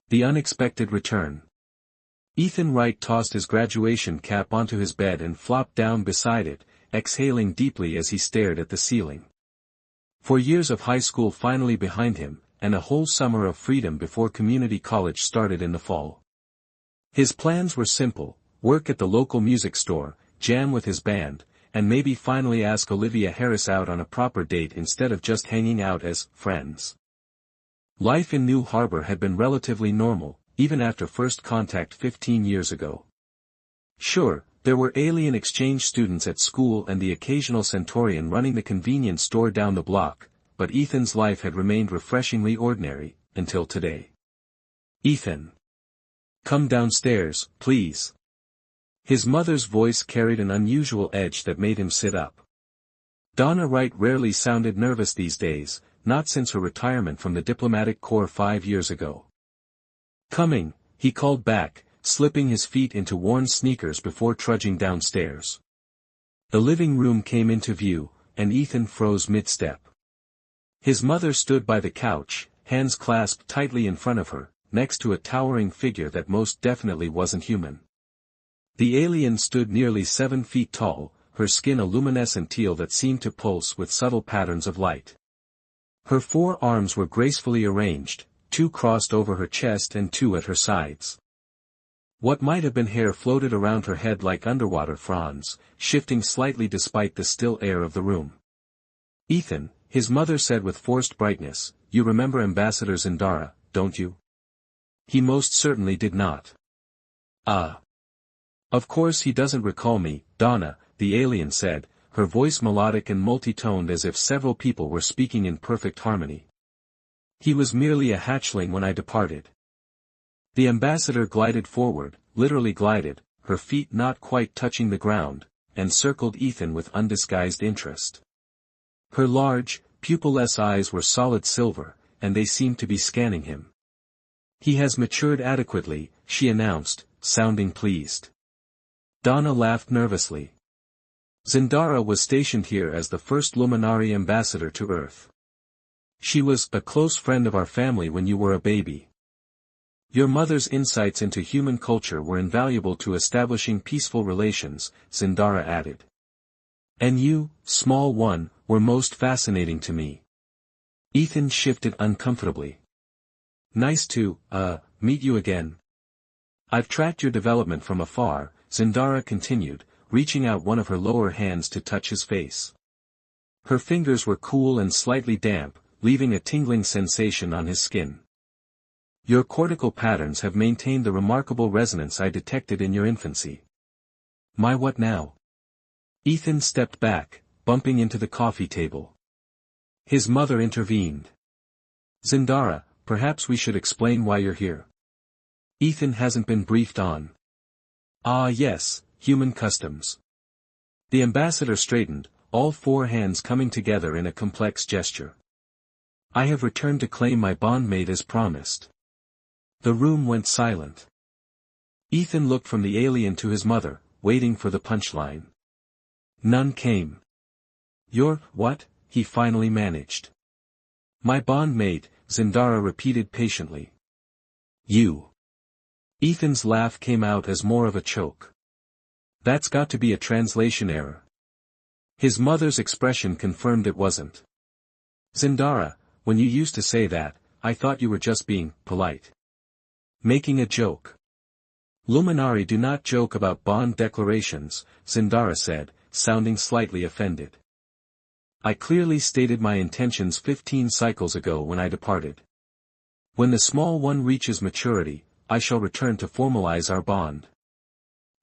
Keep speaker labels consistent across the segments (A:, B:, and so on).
A: The unexpected return. Ethan Wright tossed his graduation cap onto his bed and flopped down beside it, exhaling deeply as he stared at the ceiling. 4 years of high school finally behind him, and a whole summer of freedom before community college started in the fall. His plans were simple: work at the local music store, jam with his band, and maybe finally ask Olivia Harris out on a proper date instead of just hanging out as friends. Life in New Harbor had been relatively normal, even after first contact 15 years ago. Sure, there were alien exchange students at school and the occasional Centaurian running the convenience store down the block, but Ethan's life had remained refreshingly ordinary, until today. "Ethan. Come downstairs, please." His mother's voice carried an unusual edge that made him sit up. Donna Wright rarely sounded nervous these days, not since her retirement from the diplomatic corps 5 years ago. "Coming," he called back, slipping his feet into worn sneakers before trudging downstairs. The living room came into view, and Ethan froze mid-step. His mother stood by the couch, hands clasped tightly in front of her, next to a towering figure that most definitely wasn't human. The alien stood nearly 7 feet tall, her skin a luminescent teal that seemed to pulse with subtle patterns of light. Her 4 arms were gracefully arranged, 2 crossed over her chest and 2 at her sides. What might have been hair floated around her head like underwater fronds, shifting slightly despite the still air of the room. "Ethan," his mother said with forced brightness, "you remember Ambassador Zindara, don't you?" He most certainly did not. "Ah. Of course he doesn't recall me, Donna," the alien said, her voice melodic and multi-toned as if several people were speaking in perfect harmony. "He was merely a hatchling when I departed." The ambassador glided forward, literally glided, her feet not quite touching the ground, and circled Ethan with undisguised interest. Her large, pupilless eyes were solid silver, and they seemed to be scanning him. "He has matured adequately," she announced, sounding pleased. Donna laughed nervously. "Zindara was stationed here as the first Luminari ambassador to Earth. She was a close friend of our family when you were a baby. Your mother's insights into human culture were invaluable to establishing peaceful relations," Zindara added. "And you, small one, were most fascinating to me." Ethan shifted uncomfortably. "Nice to, meet you again. I've tracked your development from afar," Zindara continued, reaching out one of her lower hands to touch his face. Her fingers were cool and slightly damp, leaving a tingling sensation on his skin. "Your cortical patterns have maintained the remarkable resonance I detected in your infancy." "My what now?" Ethan stepped back, bumping into the coffee table. His mother intervened. "Zindara, perhaps we should explain why you're here. Ethan hasn't been briefed on." "Ah yes, human customs." The ambassador straightened, all 4 hands coming together in a complex gesture. "I have returned to claim my bondmaid as promised." The room went silent. Ethan looked from the alien to his mother, waiting for the punchline. None came. "You're, what?" he finally managed. "My bondmaid," Zindara repeated patiently. "You." Ethan's laugh came out as more of a choke. "That's got to be a translation error." His mother's expression confirmed it wasn't. "Zindara, when you used to say that, I thought you were just being polite. Making a joke." "Luminari do not joke about bond declarations," Zindara said, sounding slightly offended. "I clearly stated my intentions 15 cycles ago when I departed. When the small one reaches maturity, I shall return to formalize our bond.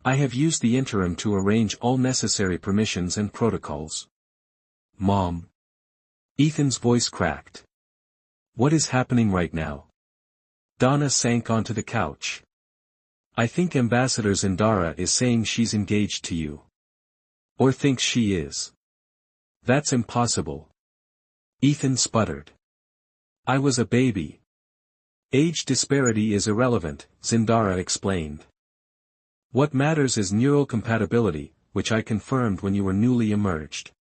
A: I have used the interim to arrange all necessary permissions and protocols." "Mom." Ethan's voice cracked. "What is happening right now?" Donna sank onto the couch. "I think Ambassador Zindara is saying she's engaged to you. Or thinks she is." "That's impossible." Ethan sputtered. "I was a baby." "Age disparity is irrelevant," Zindara explained. "What matters is neural compatibility, which I confirmed when you were newly emerged.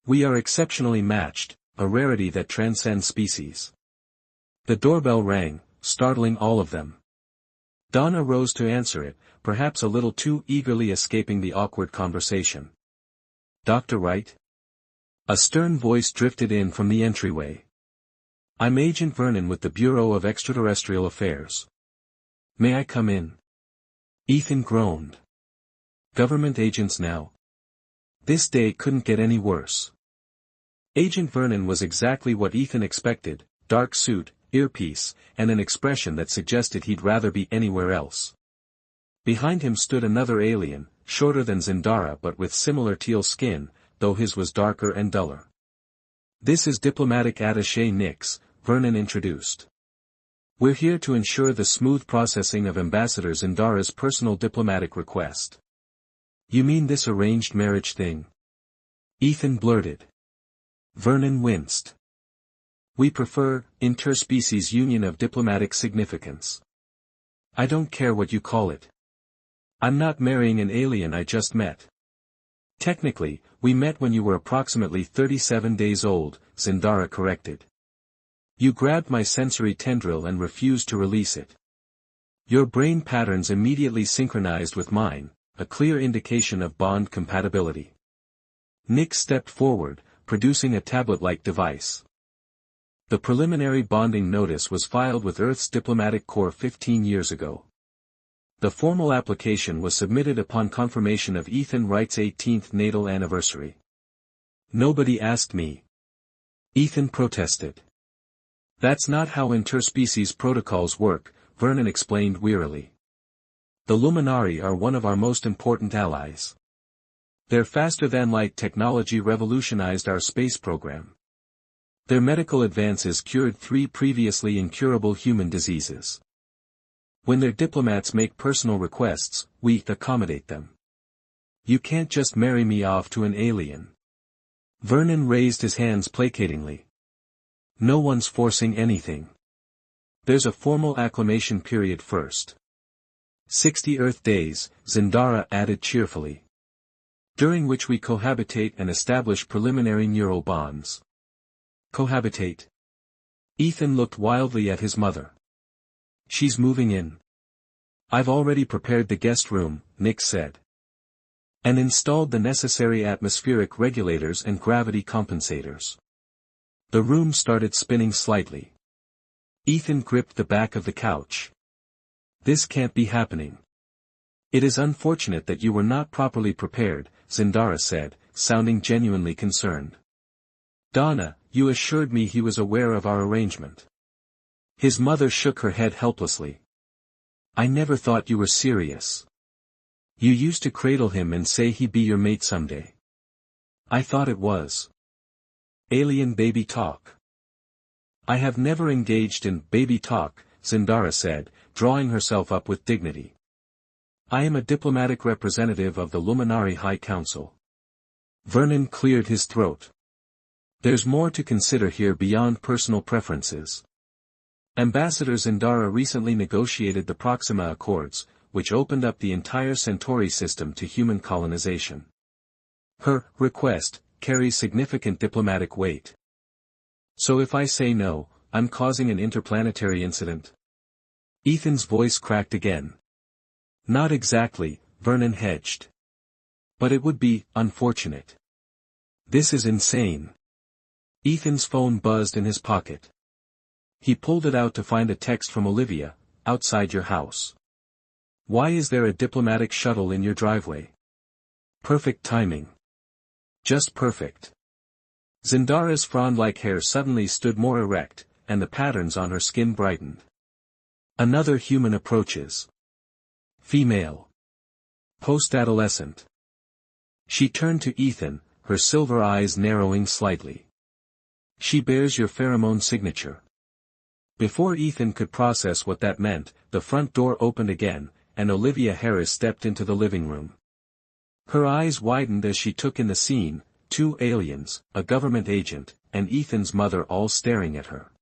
A: We are exceptionally matched, a rarity that transcends species." The doorbell rang, startling all of them. Donna rose to answer it, perhaps a little too eagerly escaping the awkward conversation. "Dr. Wright?" A stern voice drifted in from the entryway. "I'm Agent Vernon with the Bureau of Extraterrestrial Affairs. May I come in?" Ethan groaned. Government agents now? This day couldn't get any worse. Agent Vernon was exactly what Ethan expected: dark suit, earpiece, and an expression that suggested he'd rather be anywhere else. Behind him stood another alien, shorter than Zindara but with similar teal skin, though his was darker and duller. "This is Diplomatic Attaché Nix," Vernon introduced. "We're here to ensure the smooth processing of Ambassador Zindara's personal diplomatic request." "You mean this arranged marriage thing?" Ethan blurted. Vernon winced. "We prefer interspecies union of diplomatic significance. I don't care what you call it. I'm not marrying an alien I just met." "Technically, we met when you were approximately 37 days old," Zindara corrected. "You grabbed my sensory tendril and refused to release it. Your brain patterns immediately synchronized with mine, a clear indication of bond compatibility." Nick stepped forward, producing a tablet-like device. The preliminary bonding notice was filed with Earth's diplomatic corps 15 years ago. The formal application was submitted upon confirmation of Ethan Wright's 18th natal anniversary. "Nobody asked me," Ethan protested. "That's not how interspecies protocols work," Vernon explained wearily. "The Luminari are one of our most important allies. Their faster-than-light technology revolutionized our space program. Their medical advances cured 3 previously incurable human diseases. When their diplomats make personal requests, we accommodate them. You can't just marry me off to an alien." Vernon raised his hands placatingly. "No one's forcing anything. There's a formal acclimation period first. 60 Earth days," Zindara added cheerfully. "During which we cohabitate and establish preliminary neural bonds." "Cohabitate?" Ethan looked wildly at his mother. "She's moving in." "I've already prepared the guest room," Nick said. "And installed the necessary atmospheric regulators and gravity compensators." The room started spinning slightly. Ethan gripped the back of the couch. "This can't be happening." "It is unfortunate that you were not properly prepared," Zindara said, sounding genuinely concerned. "Donna, you assured me he was aware of our arrangement." His mother shook her head helplessly. "I never thought you were serious. You used to cradle him and say he'd be your mate someday. I thought it was alien baby talk." "I have never engaged in baby talk," Zindara said, drawing herself up with dignity. "I am a diplomatic representative of the Luminari High Council." Vernon cleared his throat. "There's more to consider here beyond personal preferences. Ambassador Zindara recently negotiated the Proxima Accords, which opened up the entire Centauri system to human colonization. Her request carries significant diplomatic weight. So if I say no, I'm causing an interplanetary incident?" Ethan's voice cracked again. "Not exactly," Vernon hedged. "But it would be unfortunate. This is insane." Ethan's phone buzzed in his pocket. He pulled it out to find a text from Olivia, "Outside your house. Why is there a diplomatic shuttle in your driveway?" "Perfect timing. Just perfect." Zindara's frond-like hair suddenly stood more erect, and the patterns on her skin brightened. "Another human approaches. Female. Post-adolescent." She turned to Ethan, her silver eyes narrowing slightly. "She bears your pheromone signature." Before Ethan could process what that meant, the front door opened again, and Olivia Harris stepped into the living room. Her eyes widened as she took in the scene, 2 aliens, a government agent, and Ethan's mother all staring at her.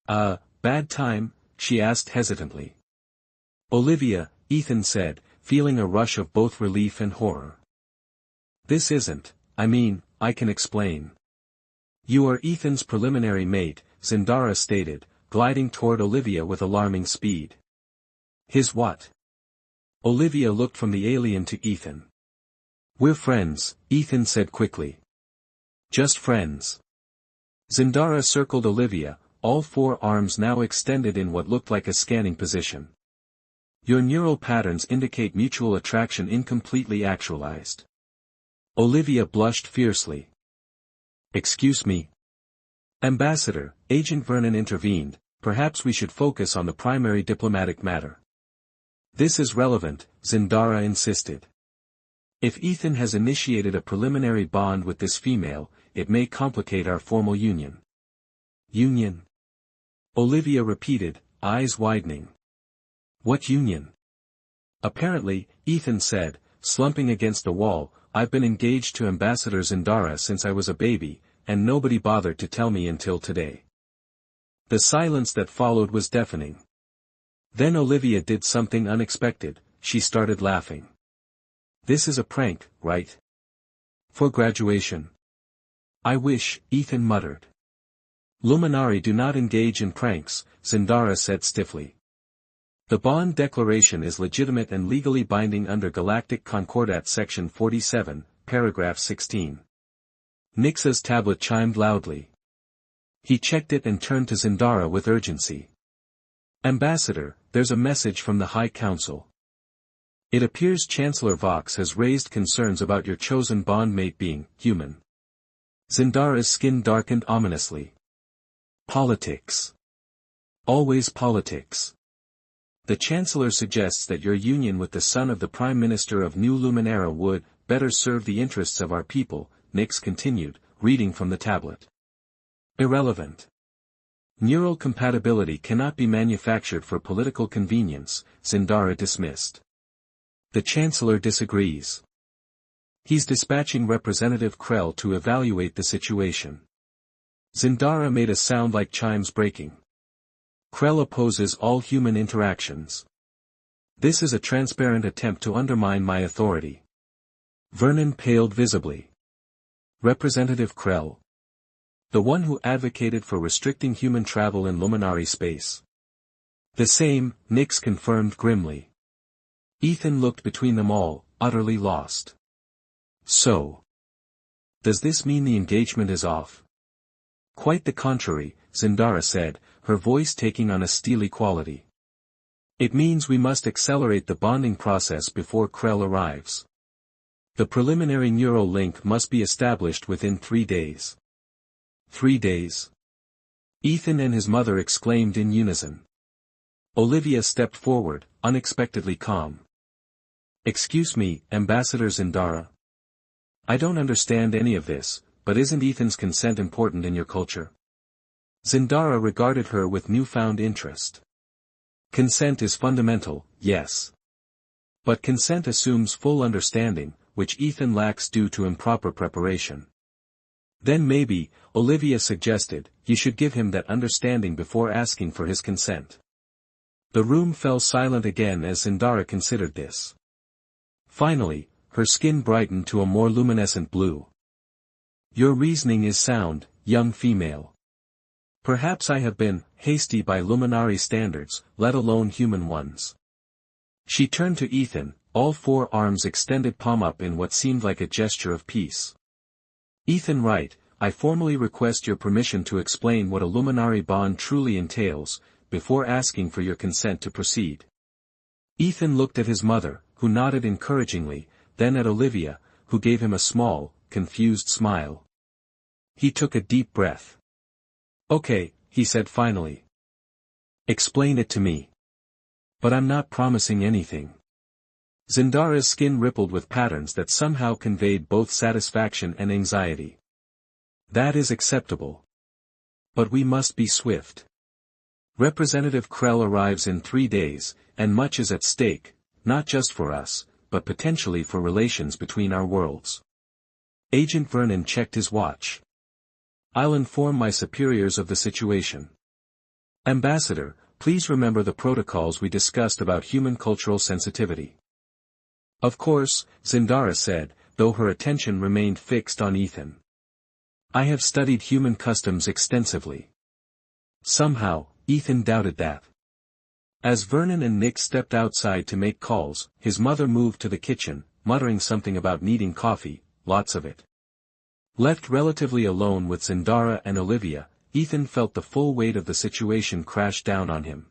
A: Bad time?" she asked hesitantly. "Olivia," Ethan said, feeling a rush of both relief and horror. "This isn't, I mean, I can explain. You are Ethan's preliminary mate," Zindara stated, gliding toward Olivia with alarming speed. His what? Olivia looked from the alien to Ethan. We're friends, Ethan said quickly. Just friends. Zindara circled Olivia, all four arms now extended in what looked like a scanning position. Your neural patterns indicate mutual attraction incompletely actualized. Olivia blushed fiercely. Excuse me. Ambassador, Agent Vernon intervened, perhaps we should focus on the primary diplomatic matter. This is relevant, Zindara insisted. If Ethan has initiated a preliminary bond with this female, it may complicate our formal union. Union? Olivia repeated, eyes widening. What union? Apparently, Ethan said, slumping against the wall, I've been engaged to Ambassador Zindara since I was a baby, and nobody bothered to tell me until today. The silence that followed was deafening. Then Olivia did something unexpected, she started laughing. This is a prank, right? For graduation. I wish, Ethan muttered. Luminari do not engage in pranks, Zindara said stiffly. The bond declaration is legitimate and legally binding under Galactic Concordat Section 47, Paragraph 16. Nix's tablet chimed loudly. He checked it and turned to Zindara with urgency. Ambassador, there's a message from the High Council. It appears Chancellor Vox has raised concerns about your chosen bondmate being human. Zindara's skin darkened ominously. Politics. Always politics. The Chancellor suggests that your union with the son of the Prime Minister of New Luminera would better serve the interests of our people, Nix continued, reading from the tablet. Irrelevant. Neural compatibility cannot be manufactured for political convenience, Zindara dismissed. The Chancellor disagrees. He's dispatching Representative Krell to evaluate the situation. Zindara made a sound like chimes breaking. Krell opposes all human interactions. This is a transparent attempt to undermine my authority. Vernon paled visibly. Representative Krell. The one who advocated for restricting human travel in Luminari space. The same, Nix confirmed grimly. Ethan looked between them all, utterly lost. So. Does this mean the engagement is off? Quite the contrary, Zindara said, her voice taking on a steely quality. It means we must accelerate the bonding process before Krell arrives. The preliminary neural link must be established within 3 days. 3 days? Ethan and his mother exclaimed in unison. Olivia stepped forward, unexpectedly calm. Excuse me, Ambassador Zindara. I don't understand any of this, but isn't Ethan's consent important in your culture? Zindara regarded her with newfound interest. Consent is fundamental, yes. But consent assumes full understanding, which Ethan lacks due to improper preparation. Then maybe, Olivia suggested, you should give him that understanding before asking for his consent. The room fell silent again as Zindara considered this. Finally, her skin brightened to a more luminescent blue. Your reasoning is sound, young female. Perhaps I have been hasty by Luminari standards, let alone human ones. She turned to Ethan, all 4 arms extended palm up in what seemed like a gesture of peace. Ethan Wright, I formally request your permission to explain what a Luminari bond truly entails, before asking for your consent to proceed. Ethan looked at his mother, who nodded encouragingly, then at Olivia, who gave him a small, confused smile. He took a deep breath. Okay, he said finally. Explain it to me. But I'm not promising anything. Zindara's skin rippled with patterns that somehow conveyed both satisfaction and anxiety. That is acceptable. But we must be swift. Representative Krell arrives in 3 days, and much is at stake, not just for us, but potentially for relations between our worlds. Agent Vernon checked his watch. I'll inform my superiors of the situation. Ambassador, please remember the protocols we discussed about human cultural sensitivity. Of course, Zindara said, though her attention remained fixed on Ethan. I have studied human customs extensively. Somehow, Ethan doubted that. As Vernon and Nick stepped outside to make calls, his mother moved to the kitchen, muttering something about needing coffee, lots of it. Left relatively alone with Zindara and Olivia, Ethan felt the full weight of the situation crash down on him.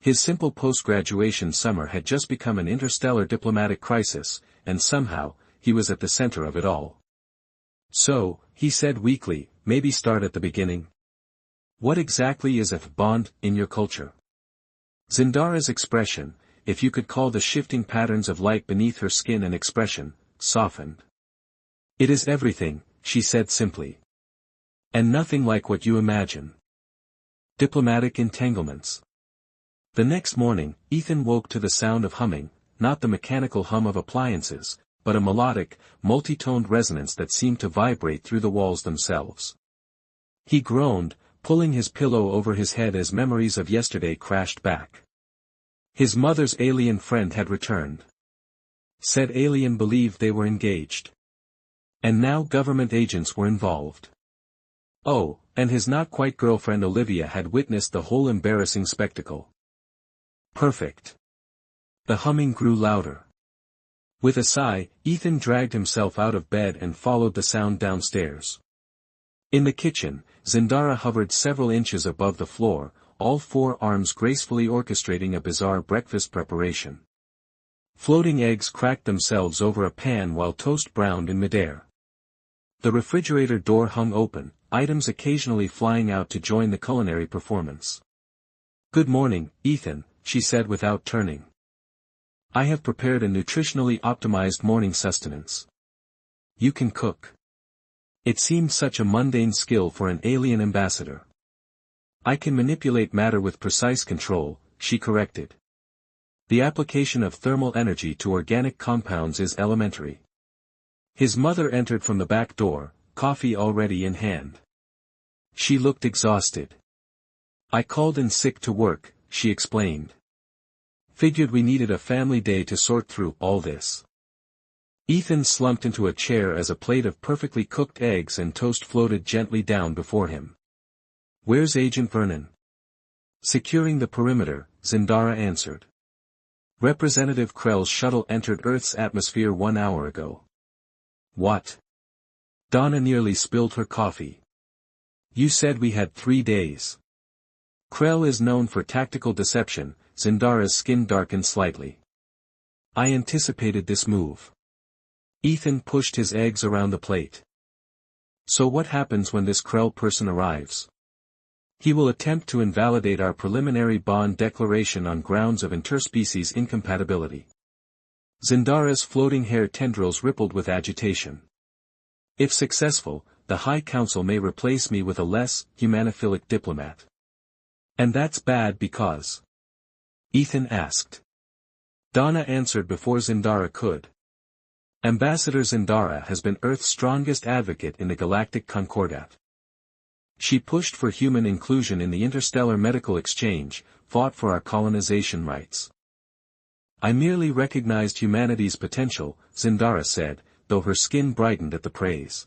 A: His simple post-graduation summer had just become an interstellar diplomatic crisis, and somehow, he was at the center of it all. So, he said weakly, maybe start at the beginning. What exactly is a bond, in your culture? Zindara's expression, if you could call the shifting patterns of light beneath her skin an expression, softened. It is everything, she said simply. And nothing like what you imagine. Diplomatic entanglements. The next morning, Ethan woke to the sound of humming, not the mechanical hum of appliances, but a melodic, multi-toned resonance that seemed to vibrate through the walls themselves. He groaned, pulling his pillow over his head as memories of yesterday crashed back. His mother's alien friend had returned. Said alien believed they were engaged. And now government agents were involved. Oh, and his not-quite-girlfriend Olivia had witnessed the whole embarrassing spectacle. Perfect. The humming grew louder. With a sigh, Ethan dragged himself out of bed and followed the sound downstairs. In the kitchen, Zindara hovered several inches above the floor, all four arms gracefully orchestrating a bizarre breakfast preparation. Floating eggs cracked themselves over a pan while toast browned in midair. The refrigerator door hung open, items occasionally flying out to join the culinary performance. Good morning, Ethan, she said without turning. I have prepared a nutritionally optimized morning sustenance. You can cook. It seemed such a mundane skill for an alien ambassador. I can manipulate matter with precise control, she corrected. The application of thermal energy to organic compounds is elementary. His mother entered from the back door, coffee already in hand. She looked exhausted. I called in sick to work, she explained. Figured we needed a family day to sort through all this. Ethan slumped into a chair as a plate of perfectly cooked eggs and toast floated gently down before him. Where's Agent Vernon? Securing the perimeter, Zindara answered. Representative Krell's shuttle entered Earth's atmosphere 1 hour ago. What? Donna nearly spilled her coffee. You said we had 3 days. Krell is known for tactical deception, Zindara's skin darkened slightly. I anticipated this move. Ethan pushed his eggs around the plate. So what happens when this Krell person arrives? He will attempt to invalidate our preliminary bond declaration on grounds of interspecies incompatibility. Zindara's floating hair tendrils rippled with agitation. If successful, the High Council may replace me with a less humanophilic diplomat. And that's bad because... Ethan asked. Donna answered before Zindara could. Ambassador Zindara has been Earth's strongest advocate in the Galactic Concordat. She pushed for human inclusion in the interstellar medical exchange, fought for our colonization rights. I merely recognized humanity's potential, Zindara said, though her skin brightened at the praise.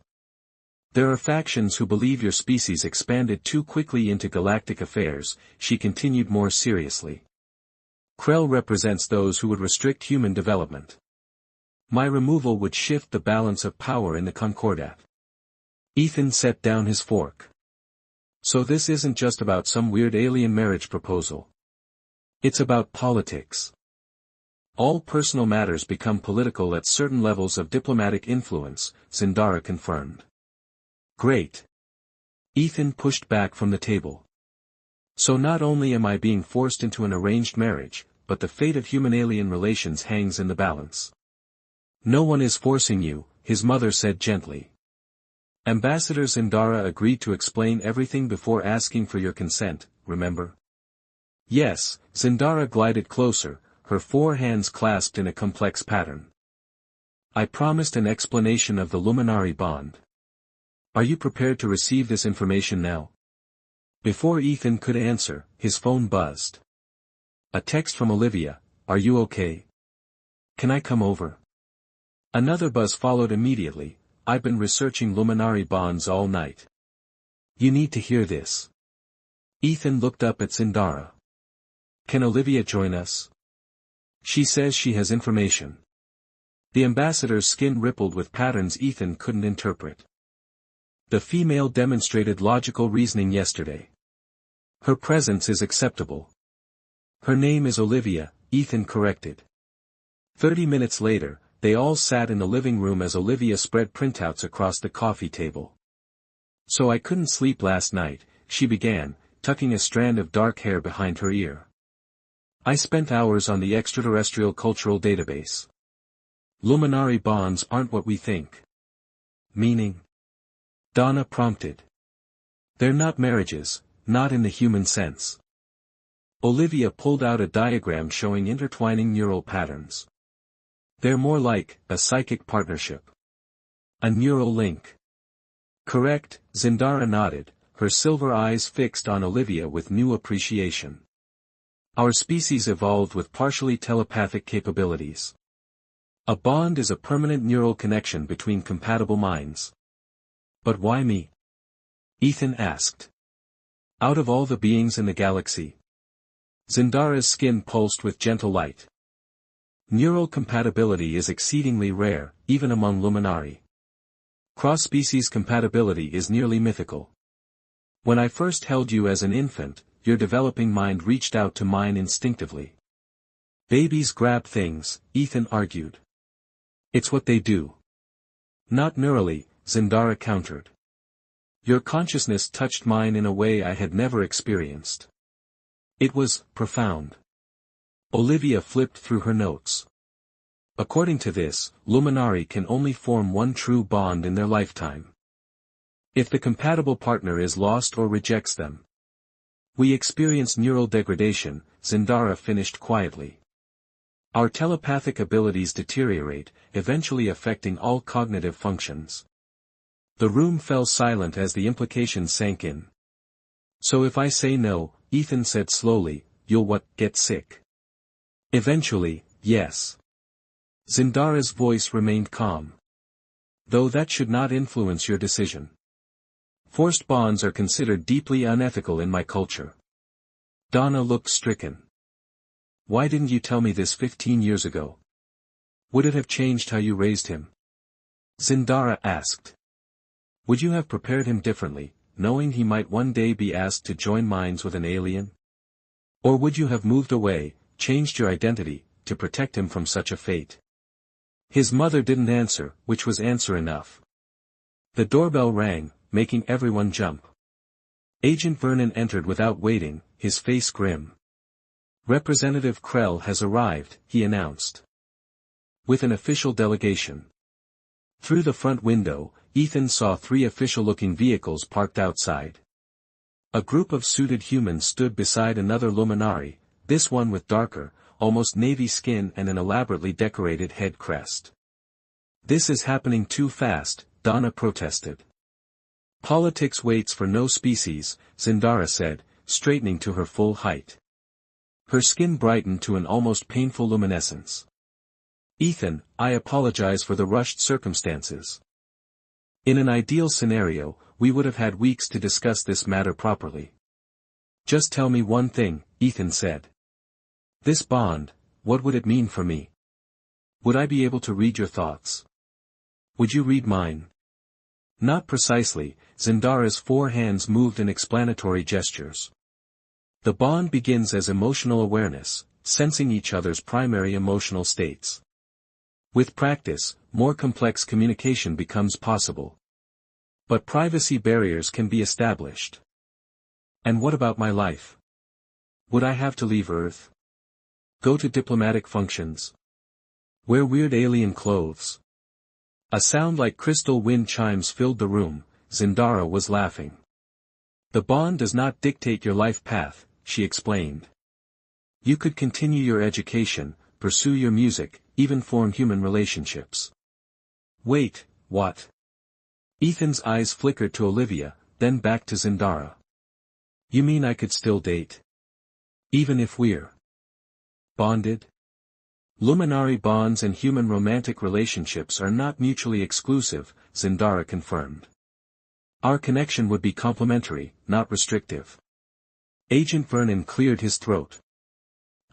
A: There are factions who believe your species expanded too quickly into galactic affairs, she continued more seriously. Krell represents those who would restrict human development. My removal would shift the balance of power in the Concordat. Ethan set down his fork. So this isn't just about some weird alien marriage proposal. It's about politics. All personal matters become political at certain levels of diplomatic influence, Zindara confirmed. Great. Ethan pushed back from the table. So not only am I being forced into an arranged marriage, but the fate of human-alien relations hangs in the balance. No one is forcing you, his mother said gently. Ambassador Zindara agreed to explain everything before asking for your consent, remember? Yes, Zindara glided closer, her 4 hands clasped in a complex pattern. I promised an explanation of the Luminari bond. Are you prepared to receive this information now? Before Ethan could answer, his phone buzzed. A text from Olivia, are you okay? Can I come over? Another buzz followed immediately, I've been researching Luminari bonds all night. You need to hear this. Ethan looked up at Zindara. Can Olivia join us? She says she has information. The ambassador's skin rippled with patterns Ethan couldn't interpret. The female demonstrated logical reasoning yesterday. Her presence is acceptable. Her name is Olivia, Ethan corrected. 30 minutes later, they all sat in the living room as Olivia spread printouts across the coffee table. So I couldn't sleep last night, she began, tucking a strand of dark hair behind her ear. I spent hours on the extraterrestrial cultural database. Luminary bonds aren't what we think. Meaning? Donna prompted. They're not marriages, not in the human sense. Olivia pulled out a diagram showing intertwining neural patterns. They're more like a psychic partnership. A neural link. Correct, Zindara nodded, her silver eyes fixed on Olivia with new appreciation. Our species evolved with partially telepathic capabilities. A bond is a permanent neural connection between compatible minds. But why me? Ethan asked. Out of all the beings in the galaxy. Zindara's skin pulsed with gentle light. Neural compatibility is exceedingly rare, even among Luminari. Cross-species compatibility is nearly mythical. When I first held you as an infant, your developing mind reached out to mine instinctively. Babies grab things, Ethan argued. It's what they do. Not neurally, Zindara countered. Your consciousness touched mine in a way I had never experienced. It was profound. Olivia flipped through her notes. According to this, Luminari can only form one true bond in their lifetime. If the compatible partner is lost or rejects them. We experience neural degradation, Zindara finished quietly. Our telepathic abilities deteriorate, eventually affecting all cognitive functions. The room fell silent as the implications sank in. So if I say no, Ethan said slowly, you'll get sick? Eventually, yes. Zindara's voice remained calm. Though that should not influence your decision. Forced bonds are considered deeply unethical in my culture. Donna looked stricken. Why didn't you tell me this 15 years ago? Would it have changed how you raised him? Zindara asked. Would you have prepared him differently, knowing he might one day be asked to join minds with an alien? Or would you have moved away, changed your identity, to protect him from such a fate? His mother didn't answer, which was answer enough. The doorbell rang, making everyone jump. Agent Vernon entered without waiting, his face grim. Representative Krell has arrived, he announced. With an official delegation. Through the front window, Ethan saw 3 official-looking vehicles parked outside. A group of suited humans stood beside another Luminari, this one with darker, almost navy skin and an elaborately decorated head crest. This is happening too fast, Donna protested. Politics waits for no species, Zindara said, straightening to her full height. Her skin brightened to an almost painful luminescence. Ethan, I apologize for the rushed circumstances. In an ideal scenario, we would have had weeks to discuss this matter properly. Just tell me one thing, Ethan said. This bond, what would it mean for me? Would I be able to read your thoughts? Would you read mine? Not precisely, Zindara's 4 hands moved in explanatory gestures. The bond begins as emotional awareness, sensing each other's primary emotional states. With practice, more complex communication becomes possible. But privacy barriers can be established. And what about my life? Would I have to leave Earth? Go to diplomatic functions? Wear weird alien clothes? A sound like crystal wind chimes filled the room, Zindara was laughing. The bond does not dictate your life path, she explained. You could continue your education, pursue your music, even form human relationships. Wait, what? Ethan's eyes flickered to Olivia, then back to Zindara. You mean I could still date? Even if we're bonded? Luminari bonds and human romantic relationships are not mutually exclusive, Zindara confirmed. Our connection would be complementary, not restrictive. Agent Vernon cleared his throat.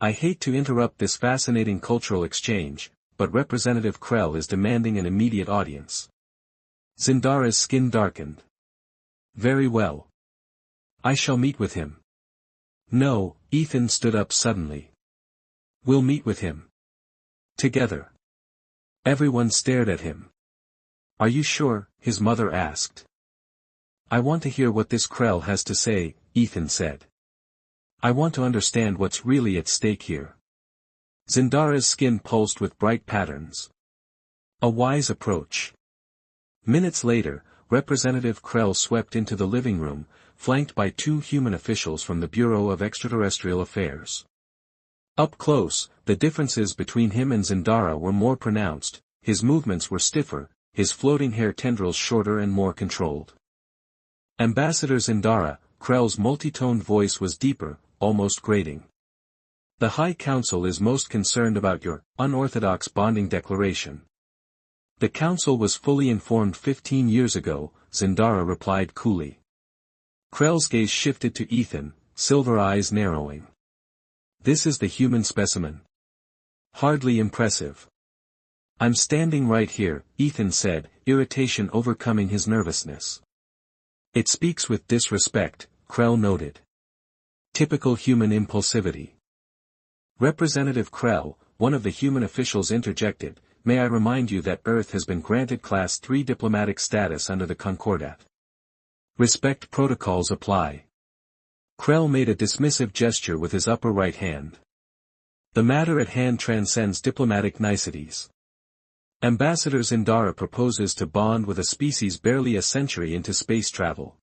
A: I hate to interrupt this fascinating cultural exchange, but Representative Krell is demanding an immediate audience. Zindara's skin darkened. Very well. I shall meet with him. No, Ethan stood up suddenly. We'll meet with him. Together. Everyone stared at him. Are you sure? His mother asked. I want to hear what this Krell has to say, Ethan said. I want to understand what's really at stake here. Zindara's skin pulsed with bright patterns. A wise approach. Minutes later, Representative Krell swept into the living room, flanked by two human officials from the Bureau of Extraterrestrial Affairs. Up close, the differences between him and Zindara were more pronounced, his movements were stiffer, his floating hair tendrils shorter and more controlled. Ambassador Zindara, Krell's multi-toned voice was deeper, almost grating. The High Council is most concerned about your unorthodox bonding declaration. The Council was fully informed 15 years ago, Zindara replied coolly. Krell's gaze shifted to Ethan, silver eyes narrowing. This is the human specimen. Hardly impressive. I'm standing right here, Ethan said, irritation overcoming his nervousness. It speaks with disrespect, Krell noted. Typical human impulsivity. Representative Krell, one of the human officials interjected, may I remind you that Earth has been granted Class 3 diplomatic status under the Concordat. Respect protocols apply. Krell made a dismissive gesture with his upper right hand. The matter at hand transcends diplomatic niceties. Ambassador Zindara proposes to bond with a species barely a century into space travel.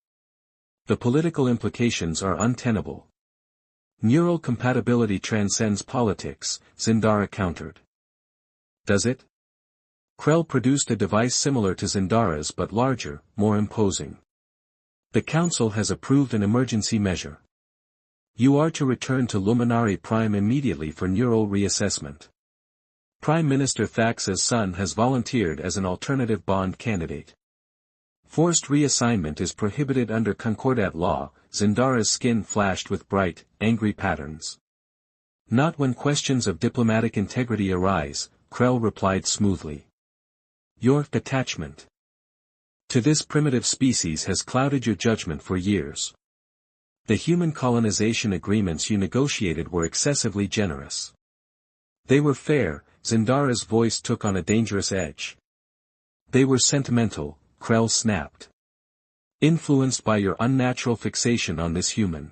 A: The political implications are untenable. Neural compatibility transcends politics, Zindara countered. Does it? Krell produced a device similar to Zindara's but larger, more imposing. The Council has approved an emergency measure. You are to return to Luminari Prime immediately for neural reassessment. Prime Minister Thax's son has volunteered as an alternative bond candidate. Forced reassignment is prohibited under Concordat law. Zindara's skin flashed with bright, angry patterns. Not when questions of diplomatic integrity arise, Krell replied smoothly. Your attachment to this primitive species has clouded your judgment for years. The human colonization agreements you negotiated were excessively generous. They were fair, Zindara's voice took on a dangerous edge. They were sentimental, Krell snapped. Influenced by your unnatural fixation on this human.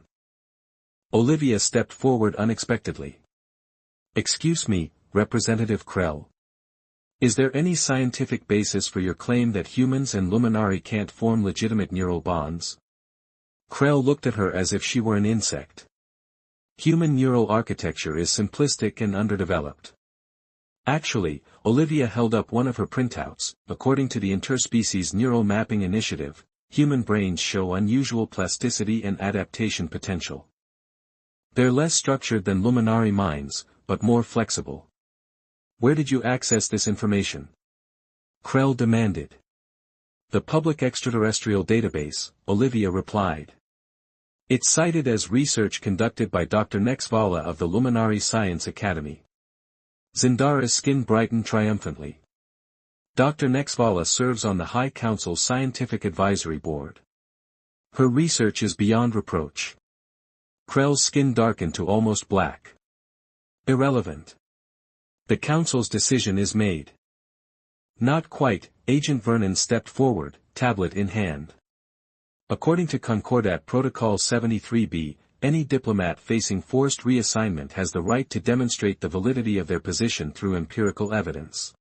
A: Olivia stepped forward unexpectedly. Excuse me, Representative Krell. Is there any scientific basis for your claim that humans and Luminari can't form legitimate neural bonds? Krell looked at her as if she were an insect. Human neural architecture is simplistic and underdeveloped. Actually, Olivia held up one of her printouts. According to the Interspecies Neural Mapping Initiative, human brains show unusual plasticity and adaptation potential. They're less structured than Luminari minds, but more flexible. Where did you access this information? Krell demanded. The Public Extraterrestrial Database, Olivia replied. It's cited as research conducted by Dr. Nexvala of the Luminari Science Academy. Zindara's skin brightened triumphantly. Dr. Nexvala serves on the High Council's Scientific Advisory Board. Her research is beyond reproach. Krell's skin darkened to almost black. Irrelevant. The Council's decision is made. Not quite, Agent Vernon stepped forward, tablet in hand. According to Concordat Protocol 73b, any diplomat facing forced reassignment has the right to demonstrate the validity of their position through empirical evidence.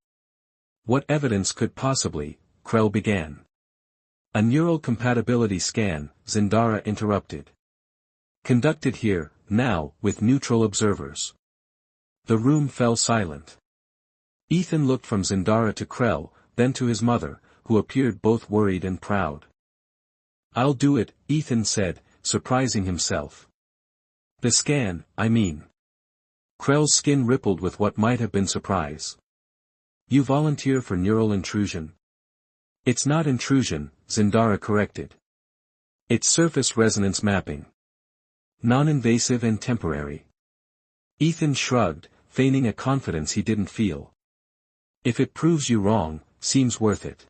A: What evidence could possibly, Krell began. A neural compatibility scan, Zindara interrupted. Conducted here, now, with neutral observers. The room fell silent. Ethan looked from Zindara to Krell, then to his mother, who appeared both worried and proud. I'll do it, Ethan said, surprising himself. The scan, I mean. Krell's skin rippled with what might have been surprise. You volunteer for neural intrusion? It's not intrusion, Zindara corrected. It's surface resonance mapping. Non-invasive and temporary. Ethan shrugged, feigning a confidence he didn't feel. If it proves you wrong, seems worth it.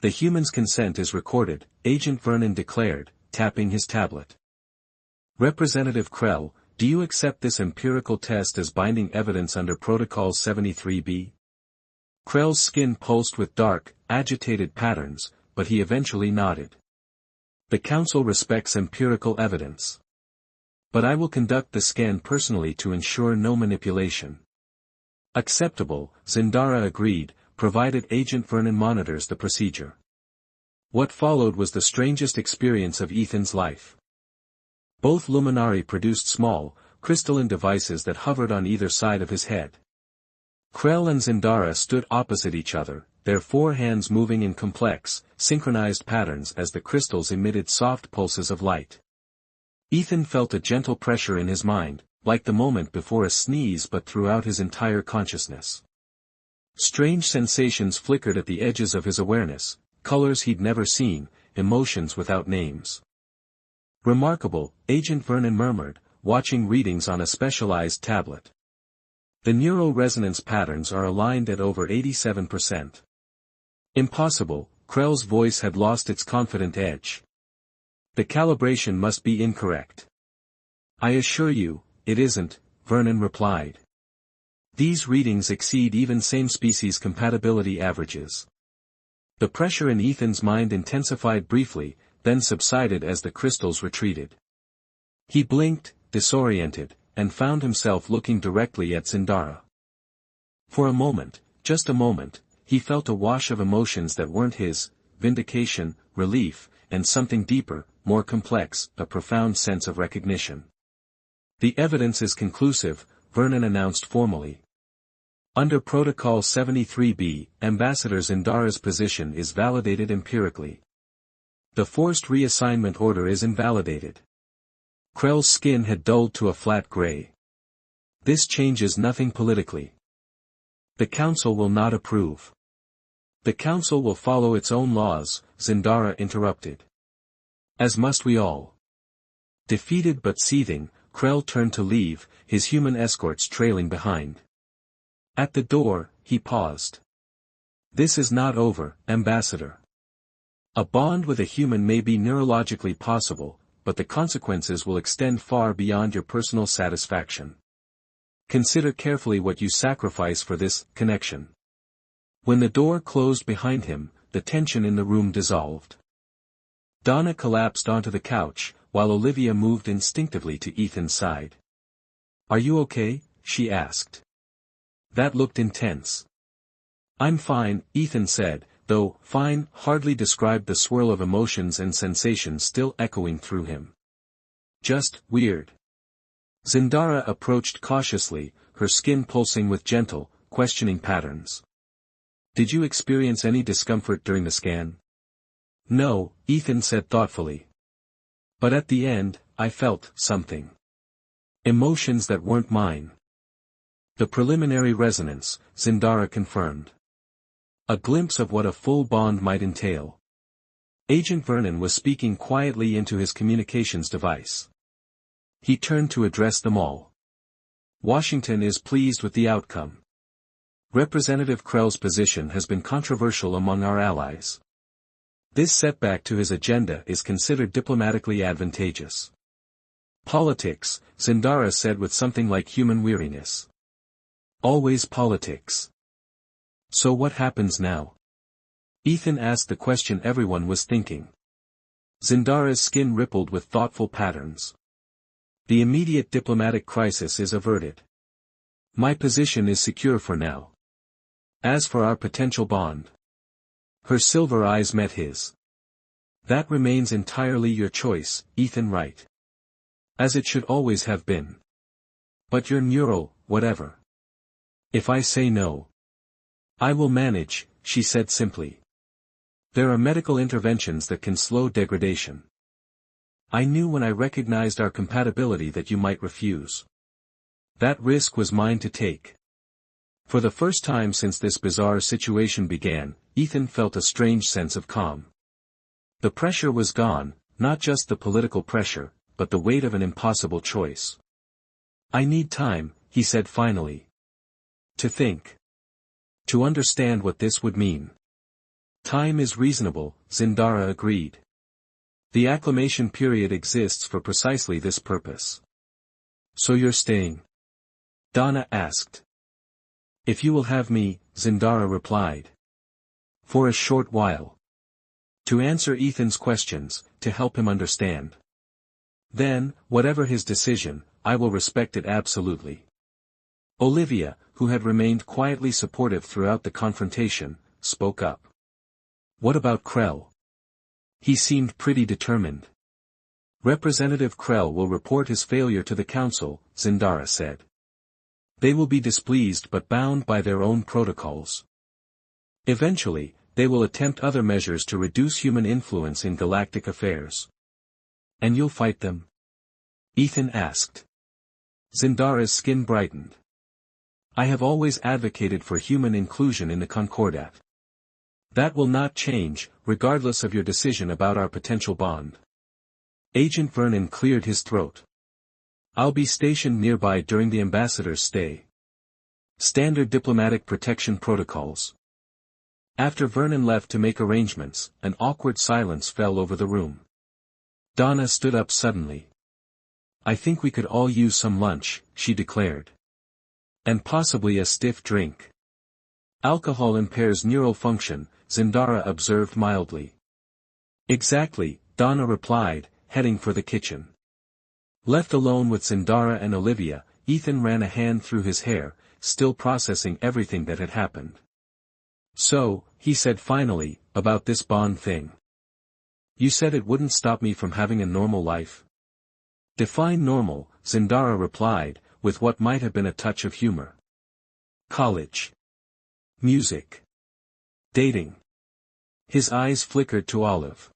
A: The human's consent is recorded, Agent Vernon declared, tapping his tablet. Representative Krell, do you accept this empirical test as binding evidence under Protocol 73B? Krell's skin pulsed with dark, agitated patterns, but he eventually nodded. The Council respects empirical evidence. But I will conduct the scan personally to ensure no manipulation. Acceptable, Zindara agreed, provided Agent Vernon monitors the procedure. What followed was the strangest experience of Ethan's life. Both Luminari produced small, crystalline devices that hovered on either side of his head. Krell and Zindara stood opposite each other, their four hands moving in complex, synchronized patterns as the crystals emitted soft pulses of light. Ethan felt a gentle pressure in his mind, like the moment before a sneeze, but throughout his entire consciousness. Strange sensations flickered at the edges of his awareness, colors he'd never seen, emotions without names. Remarkable, Agent Vernon murmured, watching readings on a specialized tablet. The neural resonance patterns are aligned at over 87%. Impossible, Krell's voice had lost its confident edge. The calibration must be incorrect. I assure you, it isn't, Vernon replied. These readings exceed even same-species compatibility averages. The pressure in Ethan's mind intensified briefly, then subsided as the crystals retreated. He blinked, disoriented, and found himself looking directly at Zindara. For a moment, just a moment, he felt a wash of emotions that weren't his: vindication, relief, and something deeper, more complex, a profound sense of recognition. The evidence is conclusive, Vernon announced formally. Under Protocol 73B, Ambassador Zindara's position is validated empirically. The forced reassignment order is invalidated. Krell's skin had dulled to a flat gray. This changes nothing politically. The Council will not approve. The Council will follow its own laws, Zindara interrupted. As must we all. Defeated but seething, Krell turned to leave, his human escorts trailing behind. At the door, he paused. This is not over, Ambassador. A bond with a human may be neurologically possible, but the consequences will extend far beyond your personal satisfaction. Consider carefully what you sacrifice for this connection. When the door closed behind him, the tension in the room dissolved. Donna collapsed onto the couch, while Olivia moved instinctively to Ethan's side. Are you okay? She asked. That looked intense. I'm fine, Ethan said, though fine hardly described the swirl of emotions and sensations still echoing through him. Just weird. Zindara approached cautiously, her skin pulsing with gentle, questioning patterns. Did you experience any discomfort during the scan? No, Ethan said thoughtfully. But at the end, I felt something. Emotions that weren't mine. The preliminary resonance, Zindara confirmed. A glimpse of what a full bond might entail. Agent Vernon was speaking quietly into his communications device. He turned to address them all. Washington is pleased with the outcome. Representative Krell's position has been controversial among our allies. This setback to his agenda is considered diplomatically advantageous. Politics, Zindara said with something like human weariness. Always politics. So what happens now? Ethan asked the question everyone was thinking. Zindara's skin rippled with thoughtful patterns. The immediate diplomatic crisis is averted. My position is secure for now. As for our potential bond. Her silver eyes met his. That remains entirely your choice, Ethan Wright. As it should always have been. But your neural, whatever. If I say no. I will manage, she said simply. There are medical interventions that can slow degradation. I knew when I recognized our compatibility that you might refuse. That risk was mine to take. For the first time since this bizarre situation began, Ethan felt a strange sense of calm. The pressure was gone, not just the political pressure, but the weight of an impossible choice. I need time, he said finally. To think. To understand what this would mean. Time is reasonable, Zindara agreed. The acclimation period exists for precisely this purpose. So you're staying? Donna asked. If you will have me, Zindara replied. For a short while. To answer Ethan's questions, to help him understand. Then, whatever his decision, I will respect it absolutely. Olivia, who had remained quietly supportive throughout the confrontation, spoke up. What about Krell? He seemed pretty determined. Representative Krell will report his failure to the council, Zindara said. They will be displeased but bound by their own protocols. Eventually, they will attempt other measures to reduce human influence in galactic affairs. And you'll fight them? Ethan asked. Zindara's skin brightened. I have always advocated for human inclusion in the Concordat. That will not change, regardless of your decision about our potential bond. Agent Vernon cleared his throat. I'll be stationed nearby during the ambassador's stay. Standard diplomatic protection protocols. After Vernon left to make arrangements, an awkward silence fell over the room. Donna stood up suddenly. I think we could all use some lunch, she declared. And possibly a stiff drink. Alcohol impairs neural function, Zindara observed mildly. Exactly, Donna replied, heading for the kitchen. Left alone with Zindara and Olivia, Ethan ran a hand through his hair, still processing everything that had happened. So, he said finally, about this bond thing. You said it wouldn't stop me from having a normal life? Define normal, Zindara replied, with what might have been a touch of humor. College. Music. Dating. His eyes flickered to olive.